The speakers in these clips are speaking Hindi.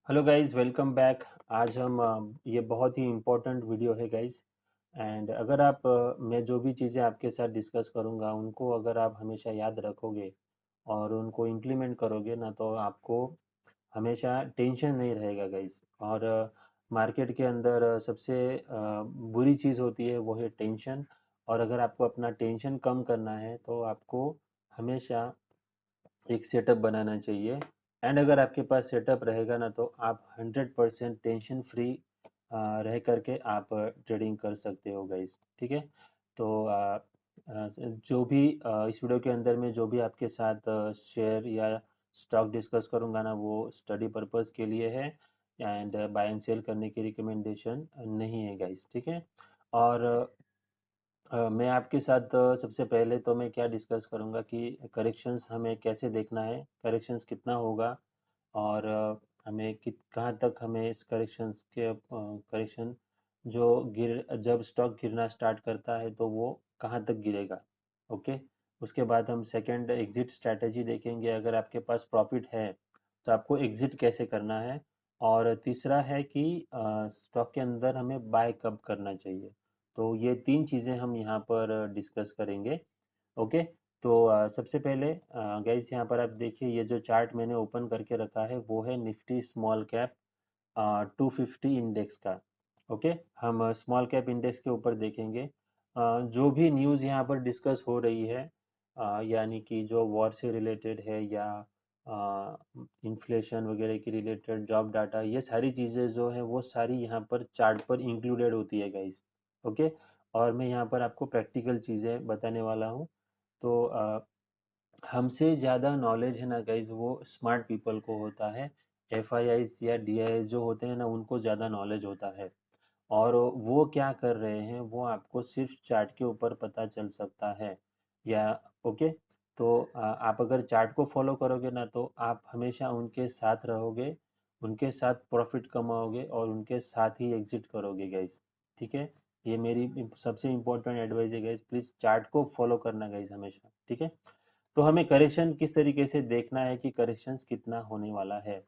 Hello guys, welcome back. आज हम ये बहुत ही इम्पोर्टेंट वीडियो है गाइस। एंड अगर आप मैं जो भी चीज़ें आपके साथ डिस्कस करूँगा उनको अगर आप हमेशा याद रखोगे और उनको इम्प्लीमेंट करोगे ना, तो आपको हमेशा टेंशन नहीं रहेगा गाइस। और मार्केट के अंदर सबसे बुरी चीज़ होती है वो है टेंशन। और अगर आपको अपना टेंशन कम करना है तो आपको हमेशा एक सेटअप बनाना चाहिए। एंड अगर आपके पास सेटअप रहेगा ना, तो आप 100% टेंशन फ्री रह करके आप ट्रेडिंग कर सकते हो गाइस। ठीक है। तो जो भी इस वीडियो के अंदर में जो भी आपके साथ शेयर या स्टॉक डिस्कस करूंगा ना, वो स्टडी पर्पस के लिए है। एंड बाय एंड सेल करने की रिकमेंडेशन नहीं है गाइस। ठीक है। और मैं आपके साथ सबसे पहले तो मैं क्या डिस्कस करूंगा कि करेक्शंस हमें कैसे देखना है, करेक्शंस कितना होगा, और हमें कित कहाँ तक हमें इस करेक्शंस के करेक्शन जो गिर जब स्टॉक गिरना स्टार्ट करता है तो वो कहाँ तक गिरेगा। ओके। उसके बाद हम सेकंड एग्जिट स्ट्रैटेजी देखेंगे। अगर आपके पास प्रॉफिट है तो आपको एग्जिट कैसे करना है। और तीसरा है कि स्टॉक के अंदर हमें बाय कब करना चाहिए। तो ये तीन चीज़ें हम यहाँ पर डिस्कस करेंगे। ओके। तो सबसे पहले गाइस, यहाँ पर आप देखिए, ये जो चार्ट मैंने ओपन करके रखा है वो है निफ्टी स्मॉल कैप 250 इंडेक्स का। ओके। हम स्मॉल कैप इंडेक्स के ऊपर देखेंगे। जो भी न्यूज़ यहाँ पर डिस्कस हो रही है, यानी कि जो वॉर से रिलेटेड है या इन्फ्लेशन वगैरह की रिलेटेड जॉब डाटा, ये सारी चीज़ें जो है वो सारी यहाँ पर चार्ट पर इंक्लूडेड होती है गाइस। ओके। और मैं यहाँ पर आपको प्रैक्टिकल चीज़ें बताने वाला हूँ। तो हमसे ज़्यादा नॉलेज है ना गाइज, वो स्मार्ट पीपल को होता है। एफआईआईज या डीआईएस जो होते हैं ना, उनको ज़्यादा नॉलेज होता है। और वो क्या कर रहे हैं वो आपको सिर्फ चार्ट के ऊपर पता चल सकता है। या ओके। तो आप अगर चार्ट को फॉलो करोगे ना, तो आप हमेशा उनके साथ रहोगे, उनके साथ प्रॉफिट कमाओगे और उनके साथ ही एग्जिट करोगे गाइज। ठीक है। ये मेरी सबसे इम्पोर्टेंट एडवाइस है गाइज, प्लीज़ चार्ट को फॉलो करना गाइज हमेशा। ठीक है। तो हमें करेक्शन किस तरीके से देखना है कि करेक्शंस कितना होने वाला है।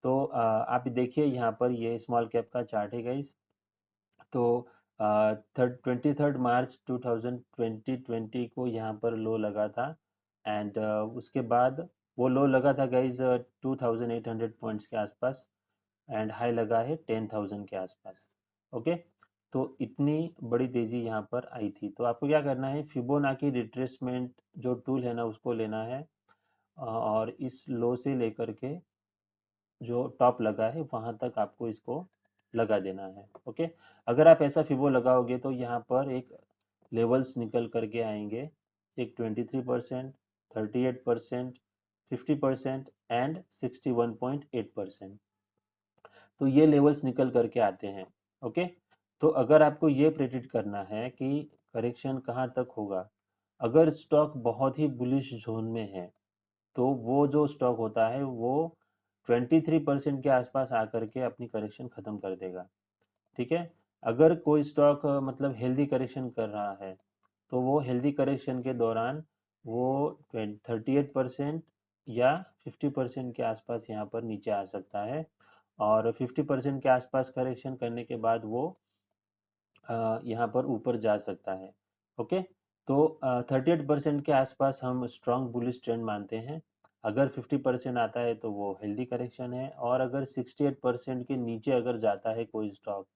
तो आप देखिए, यहाँ पर ये स्मॉल कैप का चार्ट है गाइज। तो 23 मार्च 2020 को यहाँ पर लो लगा था। एंड उसके बाद वो लो लगा था गाइज 2800 पॉइंट्स के आसपास। एंड हाई लगा है 10,000 के आसपास। ओके। तो इतनी बड़ी तेजी यहाँ पर आई थी। तो आपको क्या करना है, फिबोनाची रिट्रेसमेंट जो टूल है ना, उसको लेना है। और इस लो से लेकर के जो टॉप लगा है वहां तक आपको इसको लगा देना है। ओके। अगर आप ऐसा फिबो लगाओगे तो यहाँ पर एक लेवल्स निकल करके आएंगे। एक 23%, 38%, 50% एंड 61.8%। तो ये लेवल्स निकल करके आते हैं। ओके। तो अगर आपको ये प्रेडिक्ट करना है कि करेक्शन कहाँ तक होगा, अगर स्टॉक बहुत ही बुलिश जोन में है तो वो जो स्टॉक होता है वो 23% के आसपास आकर के अपनी करेक्शन खत्म कर देगा। ठीक है। अगर कोई स्टॉक मतलब हेल्दी करेक्शन कर रहा है, तो वो हेल्दी करेक्शन के दौरान वो 38% या 50% के आसपास यहाँ पर नीचे आ सकता है। और 50% के आसपास करेक्शन करने के बाद वो यहाँ पर ऊपर जा सकता है। ओके। तो 38% के आसपास हम स्ट्रॉन्ग बुलिश ट्रेंड मानते हैं। अगर 50% आता है तो वो हेल्दी करेक्शन है, और अगर 68% के नीचे अगर जाता है कोई स्टॉक,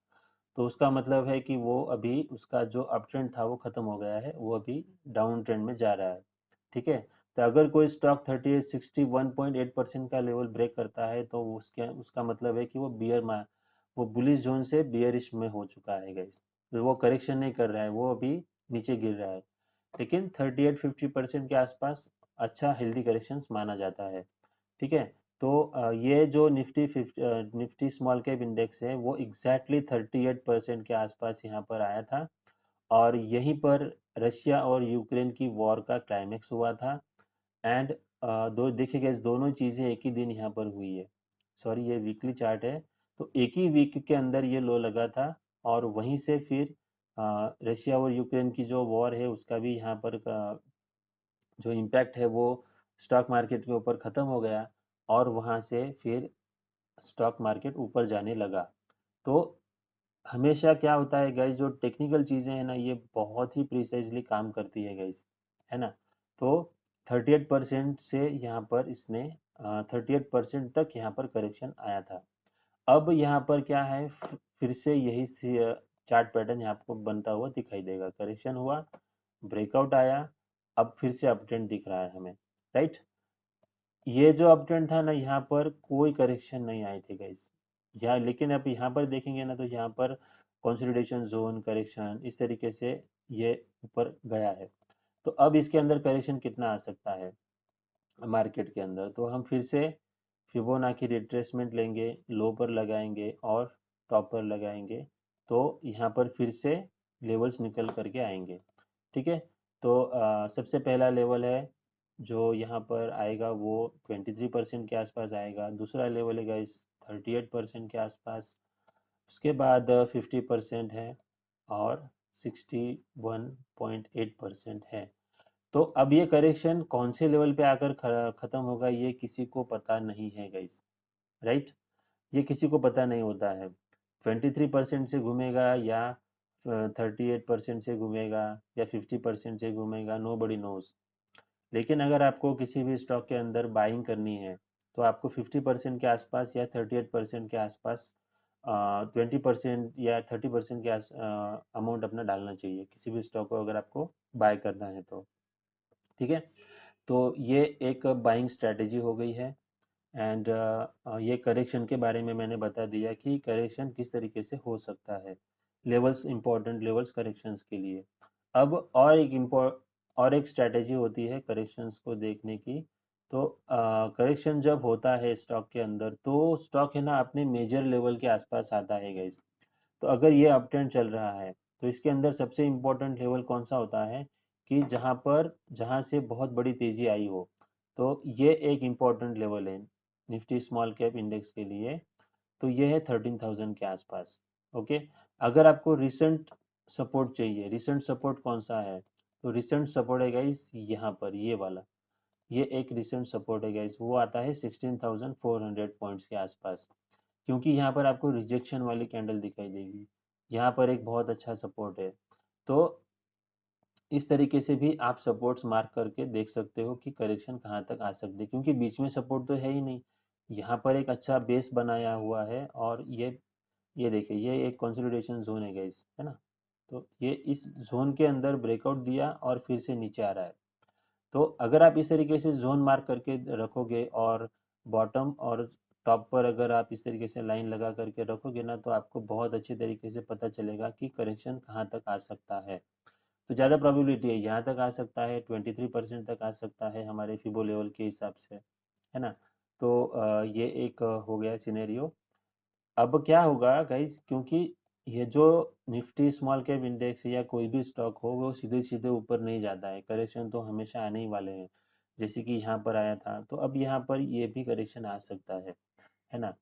तो उसका मतलब है कि वो अभी उसका जो अप ट्रेंड था वो खत्म हो गया है, वो अभी डाउन ट्रेंड में जा रहा है। ठीक है। तो अगर कोई स्टॉक 61.8% का लेवल ब्रेक करता है तो उसके उसका मतलब है कि वो बुलिश जोन से बियरिश में हो चुका है गाइस। तो वो करेक्शन नहीं कर रहा है, वो अभी नीचे गिर रहा है। लेकिन 38-50% के आसपास अच्छा हेल्दी करेक्शंस माना जाता है। ठीक है। तो ये जो निफ्टी स्मॉल कैप इंडेक्स है वो एग्जैक्टली 38% के आसपास यहाँ पर आया था। और यहीं पर रशिया और यूक्रेन की वॉर का क्लाइमेक्स हुआ था। एंड दो देखिएगा, इस दोनों चीज़ें एक ही दिन यहाँ पर हुई है। सॉरी, ये वीकली चार्ट है। तो एक ही वीक के अंदर ये लो लगा था। और वहीं से फिर रशिया और यूक्रेन की जो वॉर है उसका भी यहाँ पर जो इम्पैक्ट है वो स्टॉक मार्केट के ऊपर ख़त्म हो गया। और वहाँ से फिर स्टॉक मार्केट ऊपर जाने लगा। तो हमेशा क्या होता है गाइस, जो टेक्निकल चीजें हैं ना ये बहुत ही प्रिसाइजली काम करती है गाइस, है ना। तो 38% से यहाँ पर इसने 38% तक यहाँ पर करेक्शन आया था। अब यहाँ पर क्या है, फिर से यही चार्ट पैटर्न यहाँ आपको बनता हुआ दिखाई देगा। करेक्शन हुआ, ब्रेकआउट आया, अब फिर से अपट्रेंड दिख रहा है हमें, राइट। ये जो अपट्रेंड था ना, यहाँ पर कोई करेक्शन नहीं आई थी गाइस यहाँ, लेकिन अब यहाँ पर देखेंगे ना तो यहाँ पर कंसोलिडेशन जोन, करेक्शन, इस तरीके से ये ऊपर गया है। तो अब इसके अंदर करेक्शन कितना आ सकता है मार्केट के अंदर, तो हम फिर से फिबोनाची रिट्रेसमेंट लेंगे, लो पर लगाएंगे और टॉप पर लगाएंगे, तो यहाँ पर फिर से लेवल्स निकल करके आएंगे। ठीक है, तो सबसे पहला लेवल है जो यहाँ पर आएगा वो 23% के आसपास आएगा। दूसरा लेवल है गाइस 38% के आसपास। उसके बाद 50% है और 61.8% है। तो अब ये करेक्शन कौन से लेवल पे आकर खत्म होगा ये किसी को पता नहीं है गाइस, राइट। ये किसी को पता नहीं होता है, 23% से घूमेगा या 38% से घूमेगा या 50% से घूमेगा, नो बडी नोज। लेकिन अगर आपको किसी भी स्टॉक के अंदर बाइंग करनी है तो आपको 50% के आसपास या 38% के आसपास 20% या 30% के अमाउंट अपना डालना चाहिए किसी भी स्टॉक को अगर आपको बाय करना है तो। ठीक है, तो ये एक बाइंग स्ट्रेटेजी हो गई है। एंड ये करेक्शन के बारे में मैंने बता दिया कि करेक्शन किस तरीके से हो सकता है, लेवल्स, इंपॉर्टेंट लेवल्स करेक्शंस के लिए। अब और एक स्ट्रेटेजी होती है करेक्शंस को देखने की। तो करेक्शन जब होता है स्टॉक के अंदर तो स्टॉक है ना अपने मेजर लेवल के आसपास आता है गाइस। तो अगर ये अप ट्रेंड चल रहा है तो इसके अंदर सबसे इम्पोर्टेंट लेवल कौन सा होता है कि जहां से बहुत बड़ी तेजी आई हो। तो ये एक इम्पोर्टेंट लेवल है निफ्टी स्मॉल कैप इंडेक्स के लिए। तो ये है 13,000 के आसपास। ओके, अगर आपको रिसेंट सपोर्ट चाहिए, रिसेंट सपोर्ट कौन सा है, तो रिसेंट सपोर्ट है गाइस यहाँ पर, ये वाला, ये एक रिसेंट सपोर्ट है गाइस, वो आता है 16,400 पॉइंट्स के आसपास। क्योंकि यहाँ पर आपको रिजेक्शन वाली कैंडल दिखाई देगी, यहाँ पर एक बहुत अच्छा सपोर्ट है। तो इस तरीके से भी आप सपोर्ट्स मार्क करके देख सकते हो कि करेक्शन कहाँ तक आ सकती है, क्योंकि बीच में सपोर्ट तो है ही नहीं। यहाँ पर एक अच्छा बेस बनाया हुआ है और ये देखिए ये एक कंसोलिडेशन जोन है गाइस, है ना। तो ये इस जोन के अंदर ब्रेकआउट दिया और फिर से नीचे आ रहा है। तो अगर आप इस तरीके से जोन मार्क करके रखोगे और बॉटम और टॉप पर अगर आप इस तरीके से लाइन लगा करके रखोगे ना तो आपको बहुत अच्छे तरीके से पता चलेगा कि करेक्शन कहाँ तक आ सकता है। तो ज़्यादा प्रोबेबिलिटी है यहाँ तक आ सकता है, 23% तक आ सकता है हमारे फिबो लेवल के हिसाब से, है ना। तो ये एक हो गया सिनेरियो। अब क्या होगा गाइस, क्योंकि ये जो निफ्टी स्मॉल कैप इंडेक्स या कोई भी स्टॉक हो वो सीधे सीधे ऊपर नहीं जाता है, करेक्शन तो हमेशा आने ही वाले हैं। जैसे कि यहाँ पर आया था तो अब यहाँ पर ये भी करेक्शन आ सकता है ना।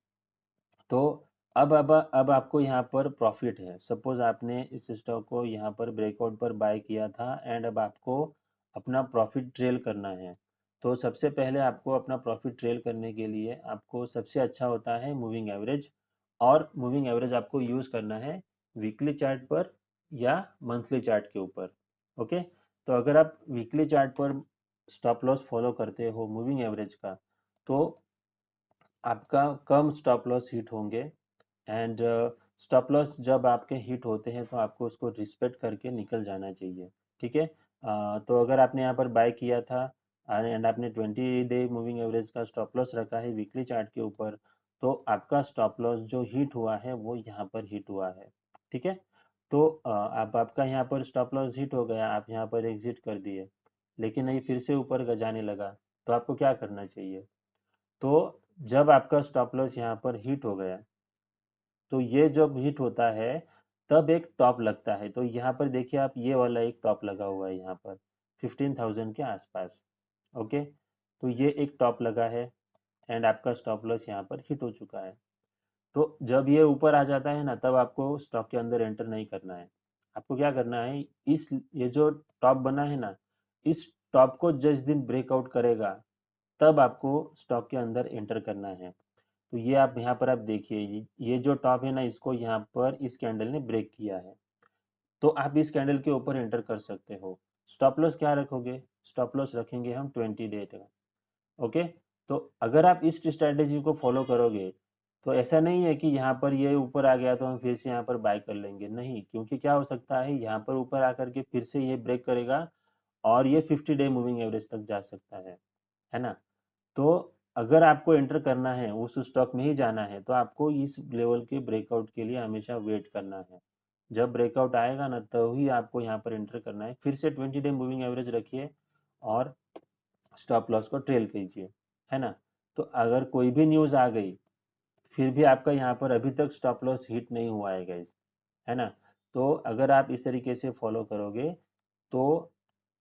तो अब आपको यहाँ पर प्रॉफिट है, सपोज आपने इस स्टॉक को यहाँ पर ब्रेकआउट पर बाय किया था एंड अब आपको अपना प्रॉफिट ट्रेल करना है। तो सबसे पहले आपको अपना प्रॉफिट ट्रेल करने के लिए आपको सबसे अच्छा होता है मूविंग एवरेज, और मूविंग एवरेज आपको यूज करना है वीकली चार्ट पर या मंथली चार्ट के ऊपर। ओके, तो अगर आप वीकली चार्ट पर स्टॉप लॉस फॉलो करते हो मूविंग एवरेज का, तो आपका कम स्टॉप लॉस हिट होंगे। एंड स्टॉप लॉस जब आपके हिट होते हैं तो आपको उसको रिस्पेक्ट करके निकल जाना चाहिए। ठीक है, तो अगर आपने यहाँ पर बाय किया था एंड आपने 20 डे मूविंग एवरेज का स्टॉप लॉस रखा है वीकली चार्ट के ऊपर, तो आपका स्टॉप लॉस जो हिट हुआ है वो यहाँ पर हिट हुआ है। ठीक है, तो आप आपका यहाँ पर स्टॉप लॉस हिट हो गया, आप यहाँ पर एग्जिट कर दिए, लेकिन नहीं फिर से ऊपर जाने लगा, तो आपको क्या करना चाहिए। तो जब आपका स्टॉप लॉस यहाँ पर हिट हो गया, तो ये जब हिट होता है तब एक टॉप लगता है। तो यहाँ पर देखिए आप, ये वाला एक टॉप लगा हुआ है यहाँ पर 15,000 के आसपास। ओके, तो ये एक टॉप लगा है एंड आपका स्टॉप लॉस यहाँ पर हिट हो चुका है। तो जब ये ऊपर आ जाता है ना तब आपको स्टॉक के अंदर एंटर नहीं करना है। आपको क्या करना है, इस ये जो टॉप बना है ना, इस टॉप को जिस दिन ब्रेकआउट करेगा तब आपको स्टॉक के अंदर एंटर करना है। तो ये आप यहाँ पर आप देखिए, ये जो टॉप है ना, इसको यहाँ पर इस कैंडल ने ब्रेक किया है, तो आप इस कैंडल के ऊपर एंटर कर सकते हो। स्टॉप लॉस क्या रखोगे? स्टॉप लॉस रखेंगे हम 20 डे का। ओके, तो अगर आप इस स्ट्रैटेजी को फॉलो करोगे तो ऐसा नहीं है कि यहाँ पर ये ऊपर आ गया तो हम फिर से यहाँ पर बाय कर लेंगे, नहीं, क्योंकि क्या हो सकता है यहाँ पर ऊपर आकर के फिर से ये ब्रेक करेगा और ये 50 डे मूविंग एवरेज तक जा सकता है ना। तो अगर आपको एंटर करना है, उस स्टॉक में ही जाना है, तो आपको इस लेवल के ब्रेकआउट के लिए हमेशा वेट करना है। जब ब्रेकआउट आएगा ना, तभी आपको यहाँ पर एंटर करना है। फिर से 20 डे मूविंग एवरेज रखिए और स्टॉप लॉस को ट्रेल कीजिए, है ना। तो अगर कोई भी न्यूज़ आ गई, फिर भी आपका यहाँ पर अभी तक स्टॉप लॉस हिट नहीं हुआ है गाइस, है ना। तो अगर आप इस तरीके से फॉलो करोगे तो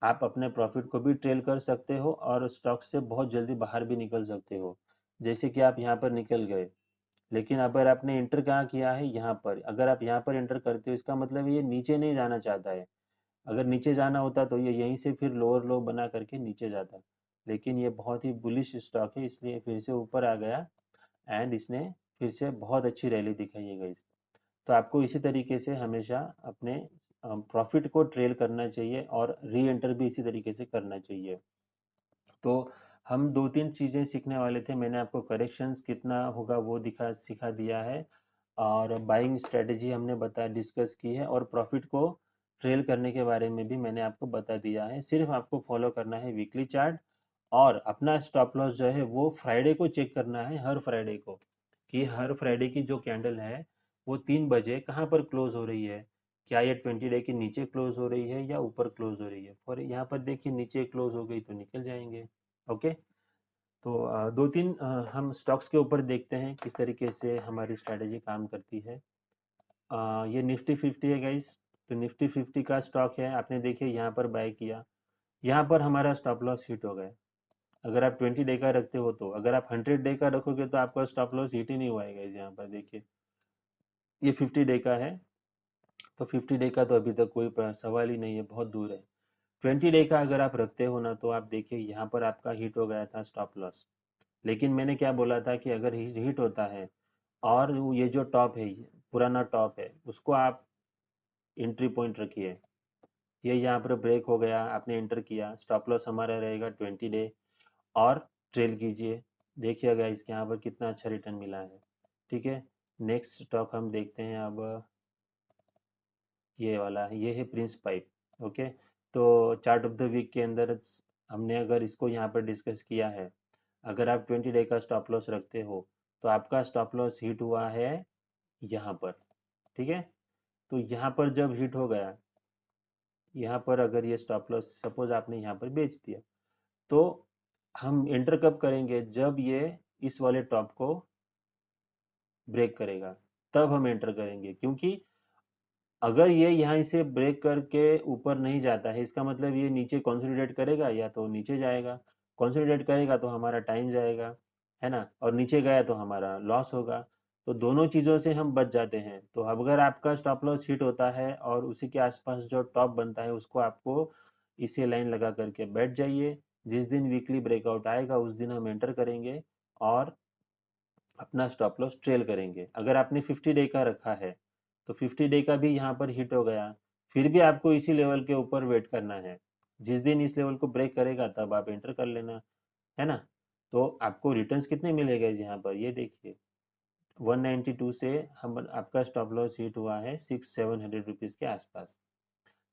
आप अपने प्रॉफिट को भी ट्रेल कर सकते हो और स्टॉक से बहुत जल्दी बाहर भी निकल सकते हो। जैसे कि आप यहाँ पर निकल गए, लेकिन अगर आपने एंटर कहाँ किया है, यहाँ पर, अगर आप यहाँ पर एंटर करते हो, इसका मतलब ये नीचे नहीं जाना चाहता है। अगर नीचे जाना होता तो ये यहीं से फिर लोअर लो बना करके नीचे जाता, लेकिन ये बहुत ही बुलिश स्टॉक है, इसलिए फिर से ऊपर आ गया एंड इसने फिर से बहुत अच्छी रैली दिखाई है गाइस। तो आपको इसी तरीके से हमेशा अपने प्रॉफिट को ट्रेल करना चाहिए और री एंटर भी इसी तरीके से करना चाहिए। तो हम दो तीन चीज़ें सीखने वाले थे, मैंने आपको करेक्शंस कितना होगा वो सिखा दिया है, और बाइंग स्ट्रेटजी हमने डिस्कस की है, और प्रॉफिट को ट्रेल करने के बारे में भी मैंने आपको बता दिया है। सिर्फ आपको फॉलो करना है वीकली चार्ट, और अपना स्टॉप लॉस जो है वो फ्राइडे को चेक करना है, हर फ्राइडे को, कि हर फ्राइडे की जो कैंडल है वो 3 बजे कहाँ पर क्लोज हो रही है। क्या ये 20 डे के नीचे क्लोज हो रही है या ऊपर क्लोज हो रही है। और यहाँ पर देखिए नीचे क्लोज हो गई तो निकल जाएंगे। ओके, तो दो तीन हम स्टॉक्स के ऊपर देखते हैं किस तरीके से हमारी स्ट्रैटेजी काम करती है। ये निफ्टी 50 है गाइस, तो निफ्टी 50 का स्टॉक है, आपने देखिए यहाँ पर बाय किया, यहाँ पर हमारा स्टॉप लॉस हिट हो गया। अगर आप 20 डे का रखते हो, तो अगर आप 100 डे का रखोगे तो आपका स्टॉप लॉस हिट ही नहीं हुआ है गाइस। यहाँ पर देखिए ये 50 डे का है, तो 50 डे का तो अभी तक कोई सवाल ही नहीं है, बहुत दूर है। 20 डे का अगर आप रखते हो ना, तो आप देखिए यहाँ पर आपका हिट हो गया था स्टॉप लॉस, लेकिन मैंने क्या बोला था कि अगर हिट होता है और ये जो टॉप है, पुराना टॉप है, उसको आप एंट्री पॉइंट रखिए। ये यहाँ पर ब्रेक हो गया, आपने एंटर किया, स्टॉप लॉस हमारा रहेगा 20 डे, और ट्रेल कीजिए। देखिएगा इसके यहाँ पर कितना अच्छा रिटर्न मिला है। ठीक है, नेक्स्ट स्टॉक हम देखते हैं अब, ये वाला, ये है प्रिंस पाइप। ओके, तो चार्ट ऑफ द वीक के अंदर हमने अगर इसको यहाँ पर डिस्कस किया है, अगर आप 20 डे का स्टॉप लॉस रखते हो, तो आपका स्टॉप लॉस हिट हुआ है यहाँ पर। ठीक है, तो यहाँ पर जब हिट हो गया, यहाँ पर अगर ये स्टॉप लॉस सपोज आपने यहाँ पर बेच दिया, तो हम एंटर कब करेंगे? जब ये इस वाले टॉप को ब्रेक करेगा, तब हम एंटर करेंगे। क्योंकि अगर ये यहाँ से ब्रेक करके ऊपर नहीं जाता है, इसका मतलब ये नीचे कंसोलिडेट करेगा, या तो नीचे जाएगा। कंसोलिडेट करेगा तो हमारा टाइम जाएगा, है ना, और नीचे गया तो हमारा लॉस होगा। तो दोनों चीज़ों से हम बच जाते हैं। तो अगर आपका स्टॉप लॉस हिट होता है और उसी के आसपास जो टॉप बनता है, उसको आपको इसे लाइन लगा करके बैठ जाइए। जिस दिन वीकली ब्रेकआउट आएगा उस दिन हम एंटर करेंगे और अपना स्टॉप लॉस ट्रेल करेंगे। अगर आपने 50 डे का रखा है, तो 50 डे का भी यहाँ पर हिट हो गया, फिर भी आपको इसी लेवल के ऊपर वेट करना है। जिस दिन इस लेवल को ब्रेक करेगा तब आप एंटर कर लेना, है ना। तो आपको रिटर्न्स कितने मिलेगा यहाँ पर, ये देखिए, 192 से हम आपका स्टॉप लॉस हिट हुआ है 600-700 रुपीज़ के आसपास।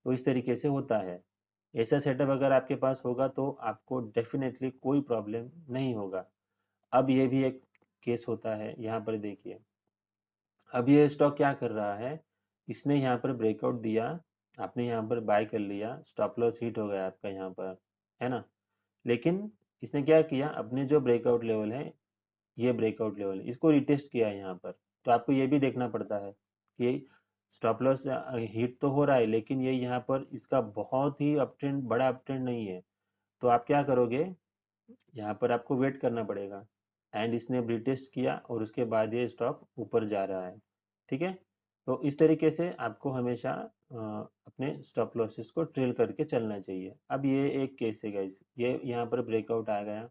तो इस तरीके से होता है। ऐसा सेटअप अगर आपके पास होगा तो आपको डेफिनेटली कोई प्रॉब्लम नहीं होगा। अब ये भी एक केस होता है, यहाँ पर देखिए, अब ये स्टॉक क्या कर रहा है, इसने यहाँ पर ब्रेकआउट दिया, आपने यहाँ पर बाय कर लिया, स्टॉप लॉस हिट हो गया आपका यहाँ पर, है ना। लेकिन इसने क्या किया, अपने जो ब्रेकआउट लेवल है, ये ब्रेकआउट लेवल, इसको रिटेस्ट किया है यहाँ पर। तो आपको ये भी देखना पड़ता है कि स्टॉप लॉस हिट तो हो रहा है, लेकिन ये यहाँ पर इसका बहुत ही अप ट्रेंड, बड़ा अप ट्रेंड नहीं है। तो आप क्या करोगे, यहाँ पर आपको वेट करना पड़ेगा। एंड इसने रिटेस्ट किया और उसके बाद ये स्टॉक ऊपर जा रहा है। ठीक है, तो इस तरीके से आपको हमेशा अपने स्टॉप लॉसेस को ट्रेल करके चलना चाहिए। अब ये एक केस है गाइस, ये यहाँ पर ब्रेकआउट आ गया,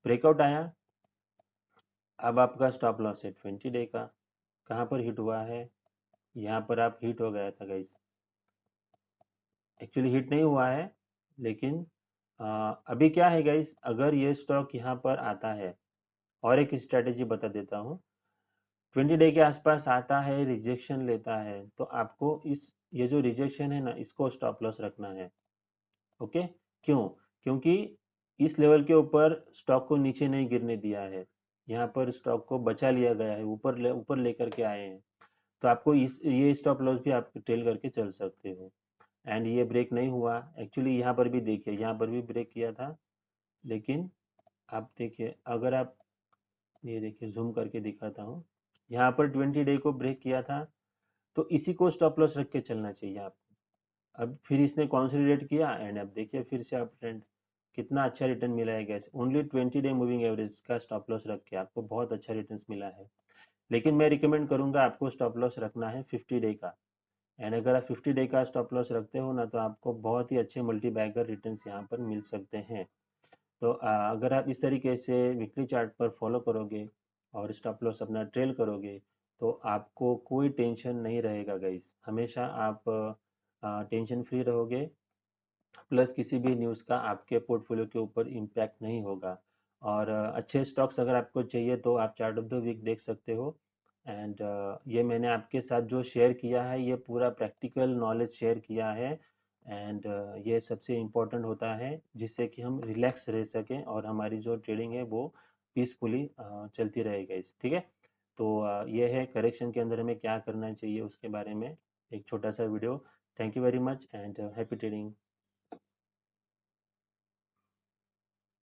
ब्रेकआउट आया, अब आपका स्टॉप लॉस है 20 डे का। कहाँ पर हिट हुआ है? यहाँ पर आप हिट हो गया था गाइस। एक्चुअली हिट नहीं हुआ है, लेकिन अभी क्या है गाइस, अगर ये स्टॉक यहाँ पर आता है, और एक स्ट्रेटेजी बता देता हूँ। 20 डे के आसपास आता है, रिजेक्शन लेता है, तो आपको इस ये जो रिजेक्शन है ना, इसको स्टॉप लॉस रखना है। ओके, क्यों? क्योंकि इस लेवल के ऊपर स्टॉक को नीचे नहीं गिरने दिया है, यहाँ पर स्टॉक को बचा लिया गया है, ऊपर लेकर के आए हैं। तो आपको इस ये स्टॉप लॉस भी आप टेल करके चल सकते हो। एंड ये ब्रेक नहीं हुआ एक्चुअली, यहाँ पर भी देखिए, यहाँ पर भी ब्रेक किया था, लेकिन आप देखिए, अगर आप ये देखिए, जूम करके दिखाता हूँ, यहाँ पर 20 डे को ब्रेक किया था, तो इसी को स्टॉप लॉस रख के चलना चाहिए आपको। अब फिर इसने कंसोलिडेट किया, एंड अब देखिए फिर से अप ट्रेंड, कितना अच्छा रिटर्न मिला है gas, only 20 day moving average का स्टॉप लॉस रख के आपको बहुत अच्छा रिटर्न मिला है। लेकिन मैं रिकमेंड करूंगा आपको स्टॉप लॉस रखना है 50 डे का। एंड अगर आप 50 डे का स्टॉप लॉस रखते हो ना, तो आपको बहुत ही अच्छे मल्टी बैगर रिटर्न्स यहाँ पर मिल सकते हैं। तो अगर आप इस तरीके से वीकली चार्ट पर फॉलो करोगे और स्टॉप लॉस अपना ट्रेल करोगे, तो आपको कोई टेंशन नहीं रहेगा गाइस, हमेशा आप टेंशन फ्री रहोगे। प्लस किसी भी न्यूज़ का आपके पोर्टफोलियो के ऊपर इम्पैक्ट नहीं होगा। और अच्छे स्टॉक्स अगर आपको चाहिए तो आप चार्ट ऑफ द वीक देख सकते हो। एंड ये मैंने आपके साथ जो शेयर किया है, ये पूरा प्रैक्टिकल नॉलेज शेयर किया है। एंड ये सबसे इम्पोर्टेंट होता है, जिससे कि हम रिलैक्स रह सकें और हमारी जो ट्रेडिंग है वो पीसफुली चलती रहेगा इस, ठीक है। तो ये है करेक्शन के अंदर हमें क्या करना चाहिए उसके बारे में एक छोटा सा video. Thank you very much and happy trading.